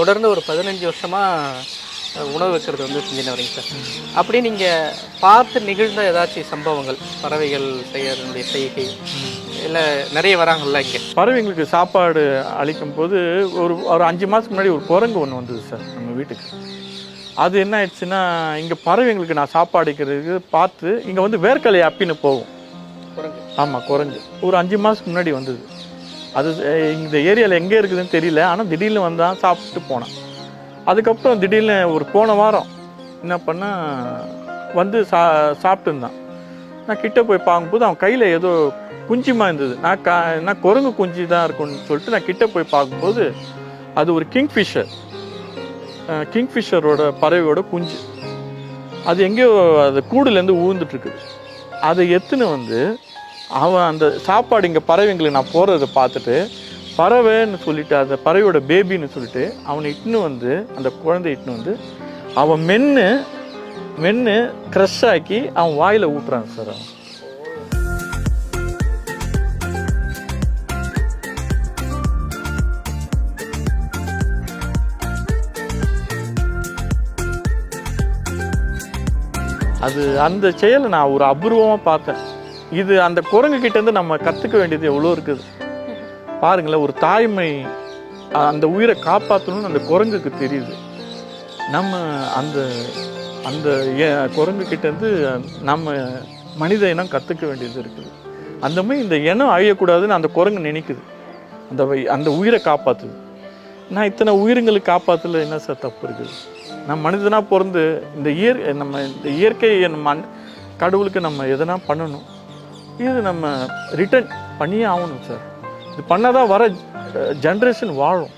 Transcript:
தொடர்ந்து ஒரு 15 வருஷமாக உணவு வைக்கிறது வந்து செஞ்சுன்னு வரீங்க சார். அப்படி நீங்கள் பார்த்து நிகழ்ந்த ஏதாச்சும் சம்பவங்கள், பறவைகள் செய்யறதுடைய செய்கை இல்லை நிறைய வராங்கல்ல இங்கே? பறவைங்களுக்கு சாப்பாடு அளிக்கும் போது ஒரு ஒரு 5 மாதத்துக்கு முன்னாடி ஒரு குரங்கு ஒன்று வந்தது சார் நம்ம வீட்டுக்கு. அது என்ன ஆயிடுச்சுன்னா, இங்கே பறவைங்களுக்கு நான் சாப்பாடு அளிக்கிறதுக்கு பார்த்து இங்கே வந்து வேர்க்கலை அப்பின்னு போகும். குரங்கு? ஆமாம், குரங்கு ஒரு 5 மாதத்துக்கு முன்னாடி வந்தது. அது இந்த ஏரியாவில் எங்கே இருக்குதுன்னு தெரியல, ஆனால் திடீர்னு வந்தான், சாப்பிட்டு போனான். அதுக்கப்புறம் திடீர்னு ஒரு போன வாரம் என்ன பண்ணால் வந்து சாப்பிட்டு இருந்தான். நான் கிட்டே போய் பார்க்கும்போது அவன் கையில் ஏதோ குஞ்சுமா இருந்தது. நான் குரங்கு குஞ்சு தான் இருக்குன்னு சொல்லிட்டு நான் கிட்டே போய் பார்க்கும்போது அது ஒரு கிங்ஃபிஷரோட பறவையோட குஞ்சு. அது எங்கேயோ அது கூடுலேருந்து ஊழ்ந்துட்டுருக்குது. அதை எத்துன்னு வந்து அவன் அந்த சாப்பாடு இங்கே பறவைங்களுக்கு நான் போகிறத பார்த்துட்டு பறவைன்னு சொல்லிட்டு அந்த பறவையோட பேபின்னு சொல்லிட்டு அவனை இட்டுன்னு வந்து அந்த குழந்தை இட்டுன்னு வந்து அவன் மென்று க்ரஷ் ஆக்கி அவன் வாயில் ஊட்டுறான் சார். அவன் அது அந்த செயலை நான் ஒரு அபூர்வமாக பார்த்தேன். இது அந்த குரங்கு கிட்டேருந்து நம்ம கற்றுக்க வேண்டியது எவ்வளோ இருக்குது பாருங்களேன். ஒரு தாய்மை அந்த உயிரை காப்பாற்றணும்னு அந்த குரங்குக்கு தெரியுது. நம்ம அந்த அந்த குரங்கு கிட்டேருந்து நம்ம மனித இனம் கற்றுக்க வேண்டியது இருக்குது. அந்த மாதிரி இந்த இனம் அழியக்கூடாதுன்னு அந்த குரங்கு நினைக்குது, அந்த உயிரை காப்பாற்றுது. நான் இத்தனை உயிரிங்களுக்கு காப்பாற்றல என்ன சார் தப்பு இருக்குது? நம்ம மனிதனாக பிறந்து இந்த இயற்கையை நம்ம கடவுளுக்கு நம்ம எதனா பண்ணணும். இது நம்ம ரிட்டர்ன் பண்ணியே ஆகணும் சார். இது பண்ணாதான் வர ஜென்ரேஷன் வாழும்.